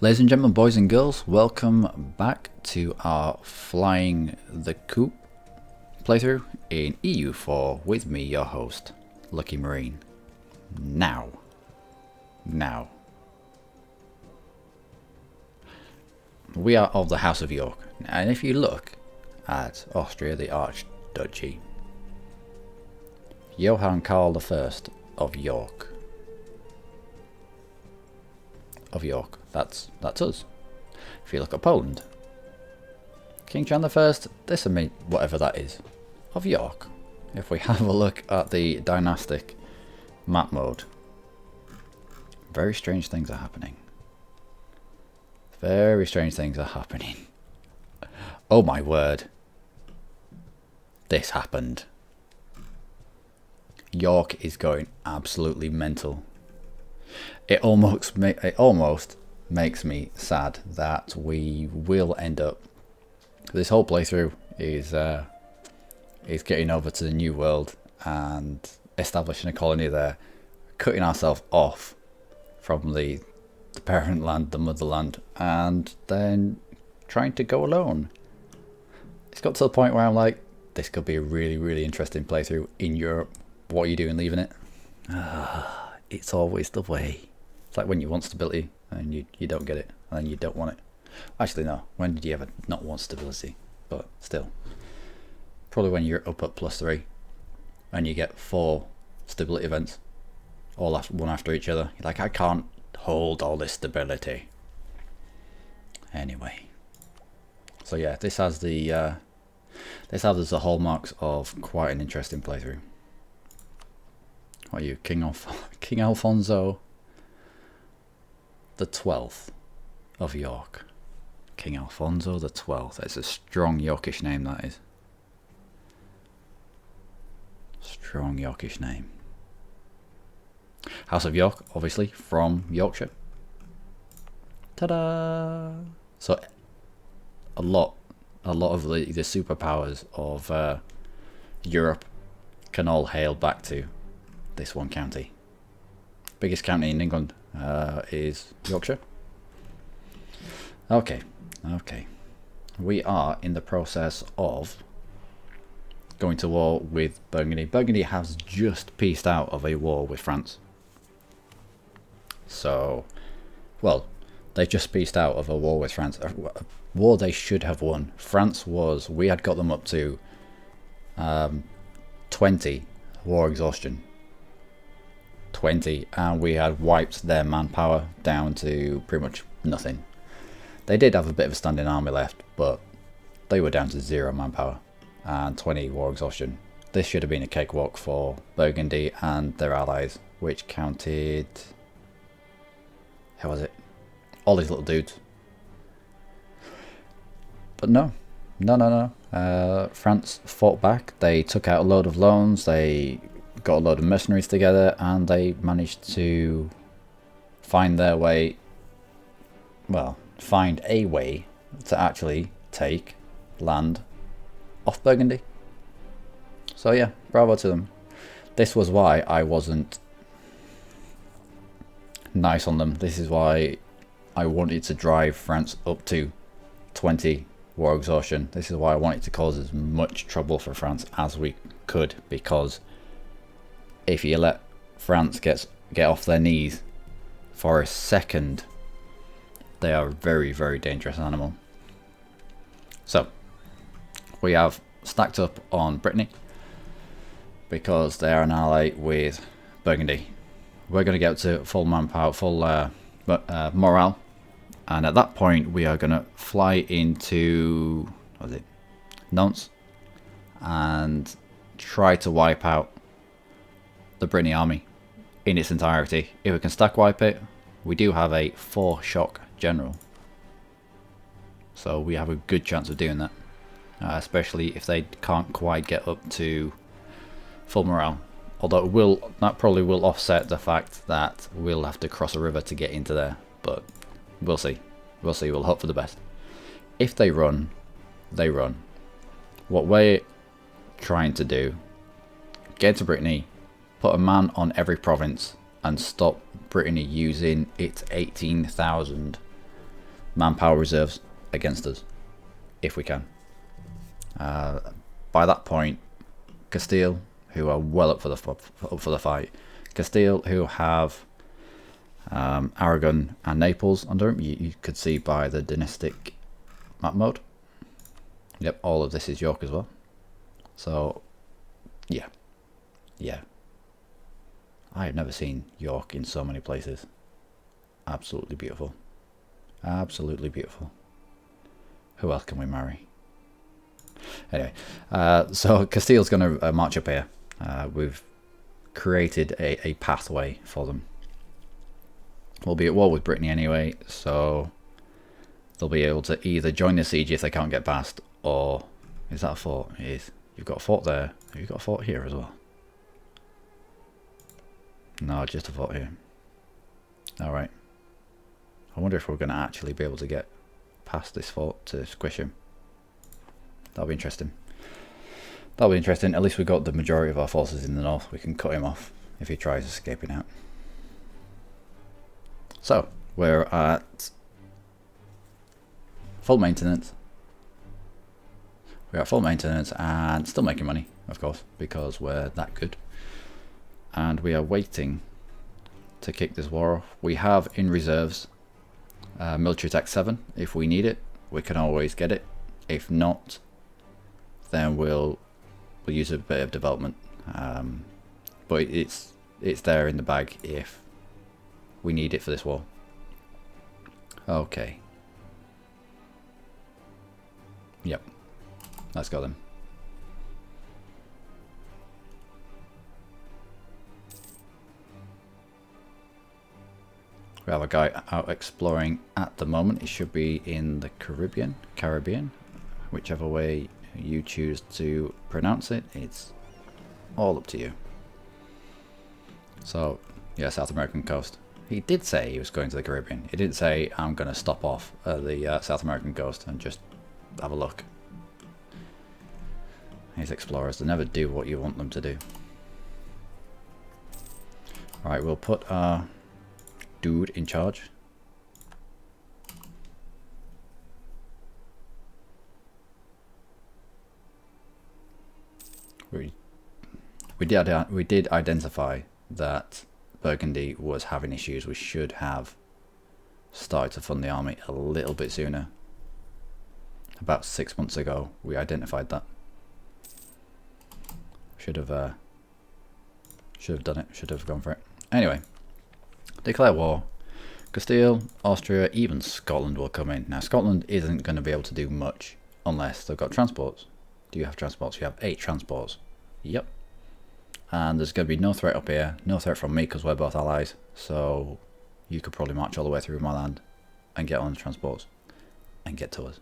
Ladies and gentlemen, boys and girls, welcome back to our Flying the Coup playthrough in EU4 with me, your host, Luckymarine. Now, we are of the House of York, and if you look at Austria, the Archduchy, Johann Carl I of York. That's us. If you look at Poland, King John I, this will mean whatever that is, of York. If we have a look at the dynastic map mode, very strange things are happening. Very strange things are happening. Oh my word. This happened. York is going absolutely mental. It almost makes me sad that we will end up, this whole playthrough is getting over to the New World and establishing a colony there, cutting ourselves off from the parent land, the motherland, and then trying to go alone. It's got to the point where I'm like, this could be a really interesting playthrough in Europe. What are you doing leaving it? It's always the way. It's like when you want stability and you don't get it, and then you don't want it. Actually no, when did you ever not want stability? But still, probably when you're up at +3 and you get 4 stability events all one after each other. You're like, I can't hold all this stability. Anyway, so yeah, this has the hallmarks of quite an interesting playthrough. What are you, King Alfonso the 12th of York? King Alfonso the 12th. That's a strong Yorkish name, that is. Strong Yorkish name. House of York, obviously, from Yorkshire. Ta-da! So a lot of the superpowers of Europe can all hail back to this one county. Biggest county in England is Yorkshire. Okay. We are in the process of going to war with Burgundy. Burgundy has just pieced out of a war with France. So, well, they just pieced out of a war with France. A war they should have won. France was, we had got them up to 20 war exhaustion. 20, and we had wiped their manpower down to pretty much nothing. They did have a bit of a standing army left, but they were down to 0 manpower and 20 war exhaustion. This should have been a cakewalk for Burgundy and their allies, which counted, how was it, all these little dudes. But no. France fought back. They took out a load of loans. They got a load of mercenaries together, and they managed to find a way to actually take land off Burgundy. So yeah, bravo to them. This was why I wasn't nice on them. This is why I wanted to drive France up to 20 war exhaustion. This is why I wanted to cause as much trouble for France as we could, because if you let France get off their knees for a second, they are a very dangerous animal. So we have stacked up on Brittany because they are an ally with Burgundy. We're going to get up to full manpower, full morale, and at that point we are going to fly into Nantes and try to wipe out the Brittany army in its entirety. If we can stack wipe it, we do have a 4-shock general, so we have a good chance of doing that, especially if they can't quite get up to full morale. Although that probably will offset the fact that we'll have to cross a river to get into there, but we'll see. We'll hope for the best. If they run, they run. What we're trying to do, get to Brittany, put a man on every province, and stop Brittany using its 18,000 manpower reserves against us, if we can. By that point, Castile, who are well up for the fight, Castile, who have Aragon and Naples under him, you could see by the dynastic map mode. Yep, all of this is York as well. So, yeah. I have never seen York in so many places. Absolutely beautiful. Absolutely beautiful. Who else can we marry? Anyway, so Castile's going to march up here. We've created a pathway for them. We'll be at war with Brittany anyway, so they'll be able to either join the siege if they can't get past, or... Is that a fort? It is. You've got a fort there. Have you got a fort here as well? No, just a fort here. Alright. I wonder if we're going to actually be able to get past this fort to squish him. That'll be interesting. That'll be interesting. At least we've got the majority of our forces in the north. We can cut him off if he tries escaping out. So, we're at full maintenance. We're at full maintenance and still making money, of course, because we're that good. And we are waiting to kick this war off. We have in reserves military attack 7 if we need it. We can always get it. If not, then we'll use a bit of development. But it's there in the bag if we need it for this war. Okay. Yep. Let's go then. We have a guy out exploring at the moment. He should be in the Caribbean, whichever way you choose to pronounce it. It's all up to you. So, yeah, South American coast. He did say he was going to the Caribbean. He didn't say, I'm going to stop off at the South American coast and just have a look. These explorers, they never do what you want them to do. Alright, we'll put our dude in charge. We did identify that Burgundy was having issues. We should have started to fund the army a little bit sooner. About 6 months ago, we identified that. Should have done it. Should have gone for it. Anyway, declare war. Castile, Austria, even Scotland will come in. Now, Scotland isn't going to be able to do much unless they've got transports. Do you have transports? You have 8 transports. Yep. And there's going to be no threat up here. No threat from me because we're both allies. So you could probably march all the way through my land and get on the transports and get to us.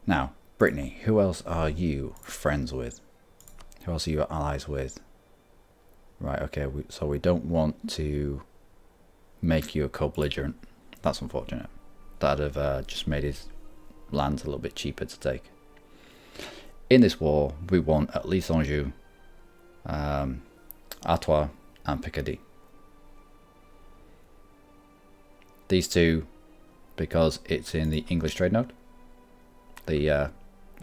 Now, Brittany, who else are you friends with? Who else are you allies with? Right, okay, so we don't want to make you a co-belligerent. That's unfortunate. That'd have just made his lands a little bit cheaper to take. In this war, we want at least Anjou, Artois, and Picardy. These two, because it's in the English trade node, the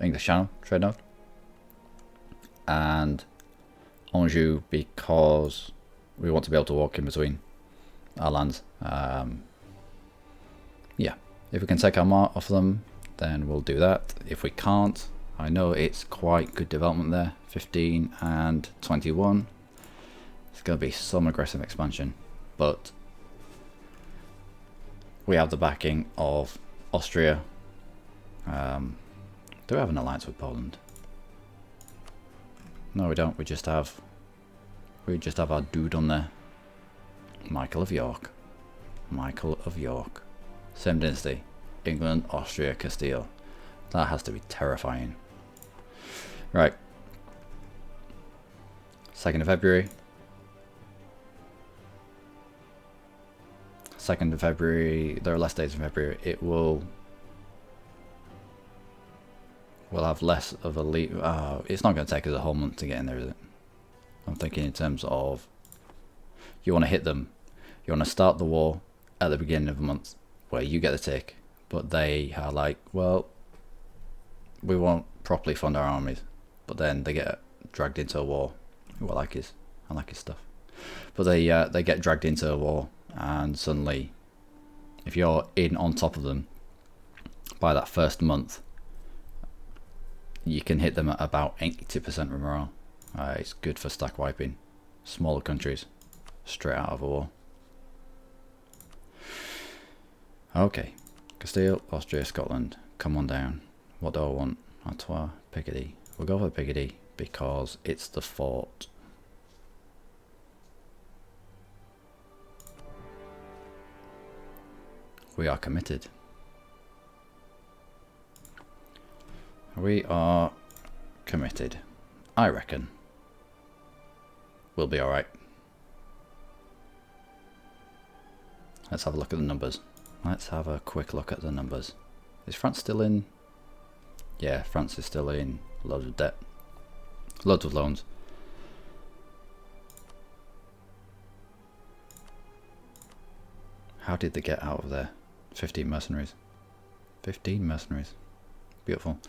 English Channel trade node, and Anjou because we want to be able to walk in between our lands. Yeah, if we can take our mark off them, then we'll do that. If we can't, I know it's quite good development there, 15 and 21. It's going to be some aggressive expansion, but we have the backing of Austria. Do we have an alliance with Poland? No, we don't. We just have our dude on there. Michael of York. Michael of York. Same dynasty. England, Austria, Castile. That has to be terrifying. Right. 2nd of February. 2nd of February. There are less days in February. It will... We'll have less of a lead. It's not going to take us a whole month to get in there, is it? I'm thinking in terms of... You want to hit them. You want to start the war at the beginning of a month, where you get the tick, but they are like, well, we won't properly fund our armies, but then they get dragged into a war. Ooh, I like his stuff. But they get dragged into a war, and suddenly, if you're in on top of them by that first month, you can hit them at about 80% morale. It's good for stack wiping smaller countries straight out of a war. Okay, Castile, Austria, Scotland, come on down. What do I want? Artois, Picardy. We'll go for Picardy because it's the fort. We are committed. We are committed. I reckon we'll be alright. Let's have a look at the numbers. Let's have a quick look at the numbers. Is France still in? Yeah, France is still in. Loads of debt. Loads of loans. How did they get out of there? 15 mercenaries. 15 mercenaries. Beautiful.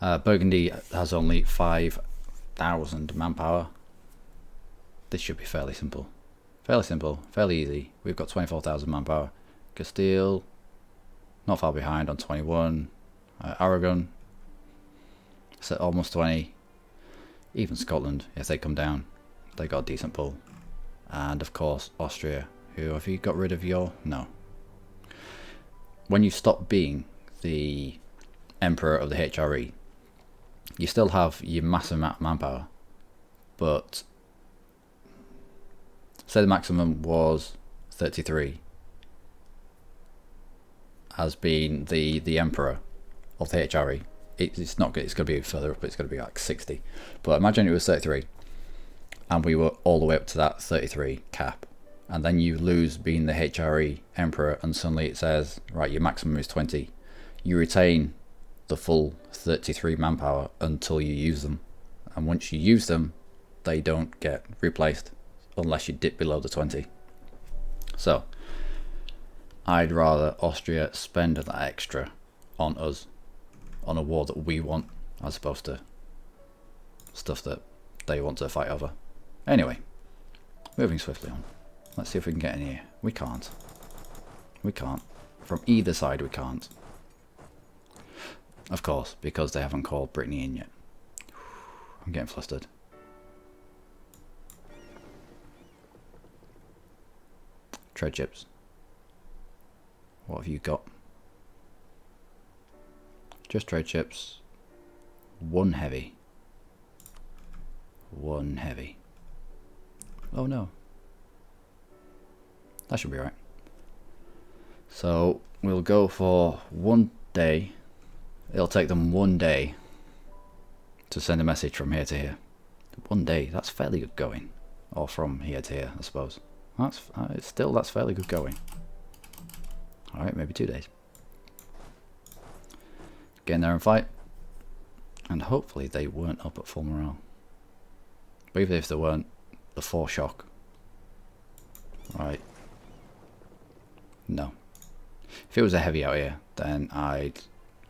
Burgundy has only 5,000 manpower. This should be fairly simple. Fairly simple, fairly easy. We've got 24,000 manpower. Castile, not far behind on 21. Aragon, set almost 20. Even Scotland, if they come down, they got a decent pull. And of course, Austria, who have you got rid of your? No. When you stop being the Emperor of the HRE, you still have your massive manpower, but say the maximum was 33 as being the Emperor of the HRE. It's not good, it's going to be further up, it's going to be like 60, but imagine it was 33 and we were all the way up to that 33 cap, and then you lose being the HRE Emperor and suddenly it says, right, your maximum is 20. You retain the full 33 manpower until you use them, and once you use them they don't get replaced unless you dip below the 20. So I'd rather Austria spend that extra on us, on a war that we want, as opposed to stuff that they want to fight over. Anyway, moving swiftly on. Let's see if we can get in here. We can't. We can't. From either side we can't. Of course, because they haven't called Brittany in yet. I'm getting flustered. Trade chips. What have you got? Just trade chips. One heavy. One heavy. Oh no. That should be right. So we'll go for 1 day. It'll take them 1 day to send a message from here to here. 1 day, that's fairly good going. Or from here to here, I suppose. That's that's fairly good going. Alright, maybe 2 days. Get in there and fight. And hopefully they weren't up at full morale. But even if they weren't, the foreshock. Right. No. If it was a heavy out here, then I'd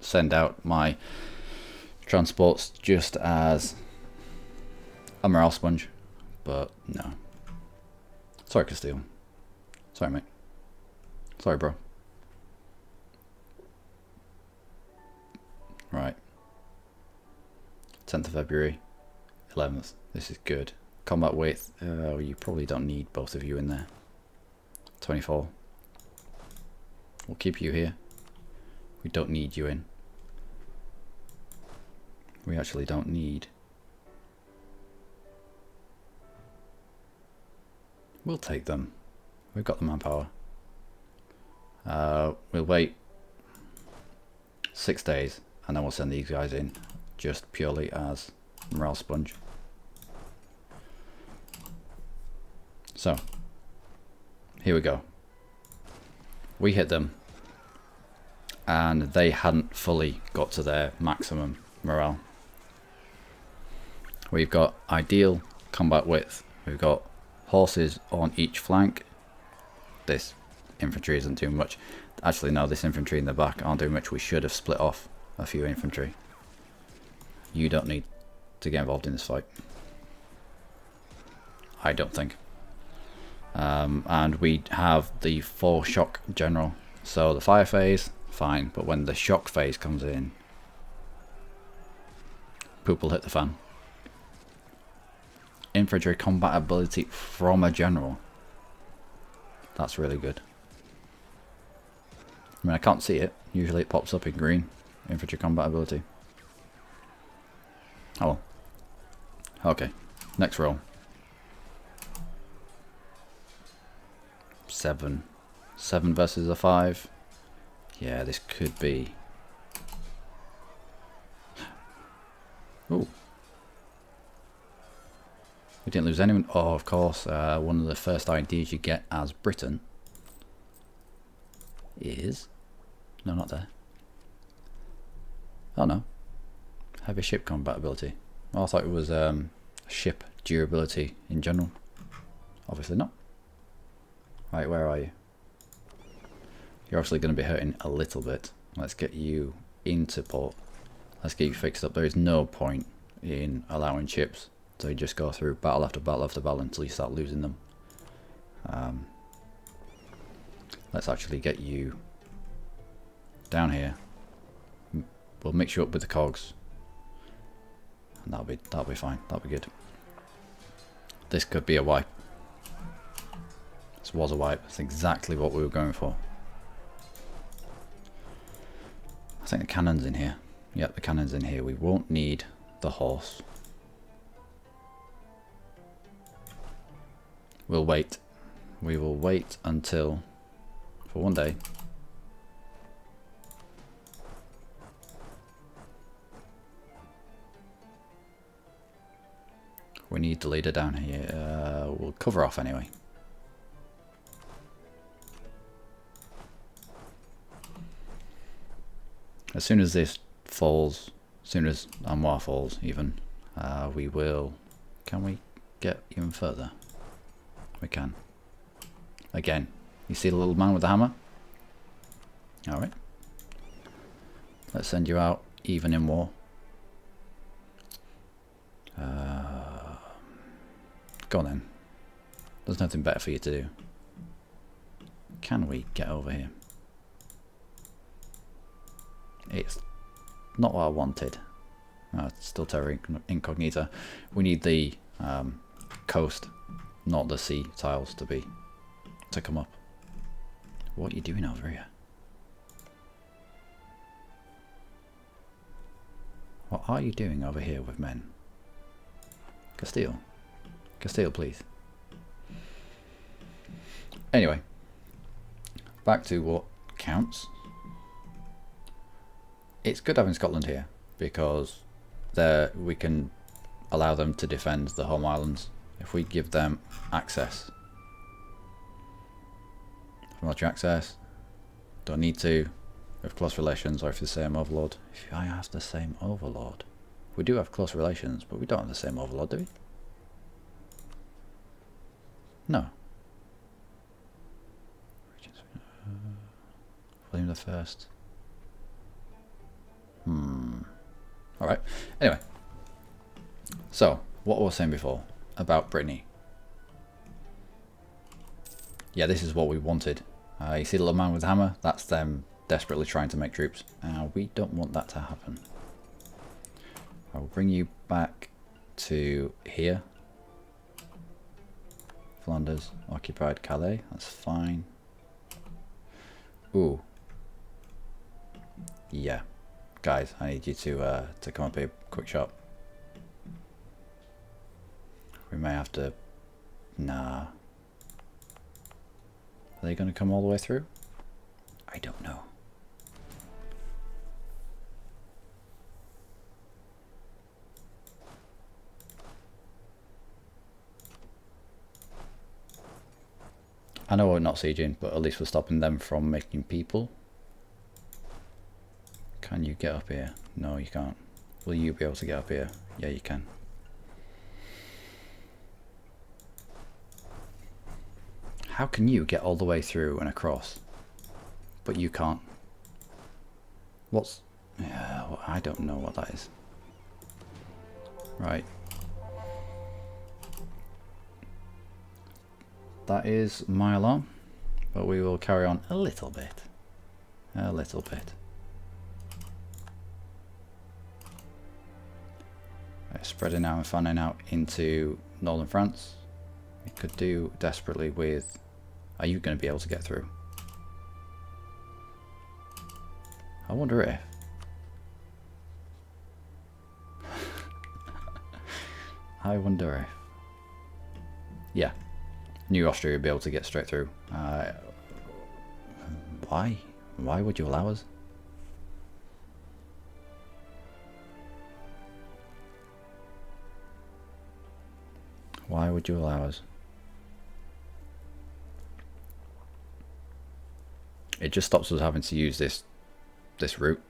send out my transports just as a morale sponge. But no. Sorry, Castile. Sorry, mate. Sorry, bro. Right. 10th of February. 11th. This is good. Combat width. Oh, you probably don't need both of you in there. 24. We'll keep you here. We don't need you in. We actually don't need. We'll take them. We've got the manpower. We'll wait 6 days and then we'll send these guys in just purely as morale sponge. So here we go. We hit them and they hadn't fully got to their maximum morale. We've got ideal combat width. We've got horses on each flank. This infantry isn't doing much. Actually, no, this infantry in the back aren't doing much. We should have split off a few infantry. You don't need to get involved in this fight. I don't think. And we have the 4 shock general. So the fire phase, fine. But when the shock phase comes in, poop will hit the fan. Infantry combat ability from a general. That's really good. I mean, I can't see it. Usually it pops up in green. Infantry combat ability. Oh well. Okay. Next roll. 7. 7 versus a 5. Yeah, this could be... Ooh. We didn't lose anyone. Oh, of course. One of the first ideas you get as Britain is... No, not there. Oh, no. Heavy ship combat ability. Oh, I thought it was ship durability in general. Obviously not. Right, where are you? You're obviously going to be hurting a little bit. Let's get you into port. Let's get you fixed up. There is no point in allowing ships to just go through battle after battle after battle until you start losing them. Let's actually get you down here. We'll mix you up with the cogs. And that'll be fine. That'll be good. This could be a wipe. This was a wipe. That's exactly what we were going for. I think the cannon's in here. Yep, the cannon's in here. We won't need the horse. We'll wait. We will wait until, for one day, we need the leader down here. We'll cover off anyway. As soon as this falls, as soon as Armoire falls even, we will... Can we get even further? We can. Again, you see the little man with the hammer? Alright. Let's send you out even in war. Go on then. There's nothing better for you to do. Can we get over here? It's not what I wanted. It's still terra incognita. We need the coast, not the sea tiles to come up. What are you doing over here? What are you doing over here with men? Castile. Castile, please. Anyway, back to what counts. It's good having Scotland here because there we can allow them to defend the home islands if we give them access. Military access. Don't need to. We have close relations, or if the same overlord. If I have the same overlord. We do have close relations, but we don't have the same overlord, do we? No. William the First. Alright. Anyway. So, what I was saying before about Brittany. Yeah, this is what we wanted. You see the little man with the hammer? That's them desperately trying to make troops. We don't want that to happen. I will bring you back to here. Flanders, occupied Calais. That's fine. Ooh. Yeah. Guys, I need you to come up here, quick shot. We may have to... Nah. Are they going to come all the way through? I don't know. I know we're not sieging, but at least we're stopping them from making people. Can you get up here? No, you can't. Will you be able to get up here? Yeah, you can. How can you get all the way through and across? but you can't. What's... Yeah, well, I don't know what that is. Right. That is my alarm, but we will carry on a little bit. A little bit. Spreading out and fanning out into northern France. We could do desperately with... Are you going to be able to get through? I wonder if... I wonder if... Yeah. New Austria would be able to get straight through. Why? Why would you allow us? Why would you allow us? It just stops us having to use this route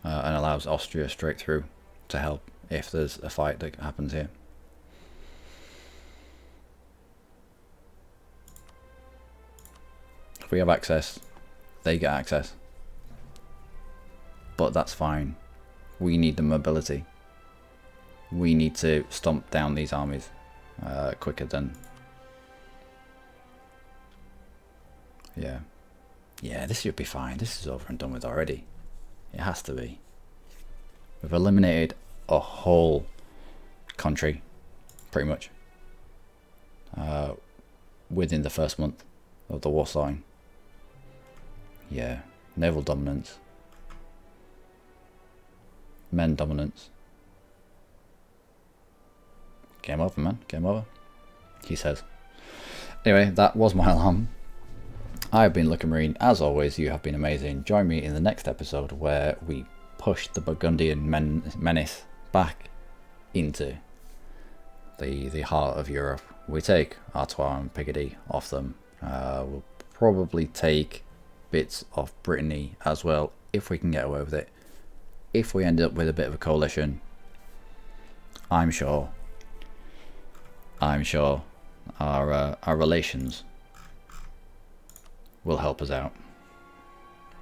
and allows Austria straight through to help if there's a fight that happens here. If we have access, they get access. But that's fine. We need the mobility. We need to stomp down these armies quicker than... Yeah. Yeah, this should be fine. This is over and done with already. It has to be. We've eliminated a whole country, pretty much, within the first month of the war starting. Yeah, naval dominance, men dominance. Game over, man. Game over, he says. Anyway, that was my alarm. I have been Luckymarine. As always, you have been amazing. Join me in the next episode where we push the Burgundian menace back into the heart of Europe. We take Artois and Picardy off them. We'll probably take bits of Brittany as well, if we can get away with it. If we end up with a bit of a coalition, I'm sure our relations will help us out.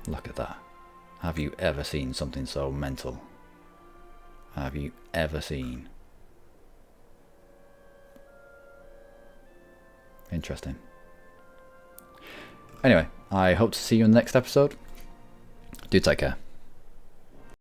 Look at that. Have you ever seen something so mental? Have you ever seen? Interesting. Anyway, I hope to see you in the next episode. Do take care.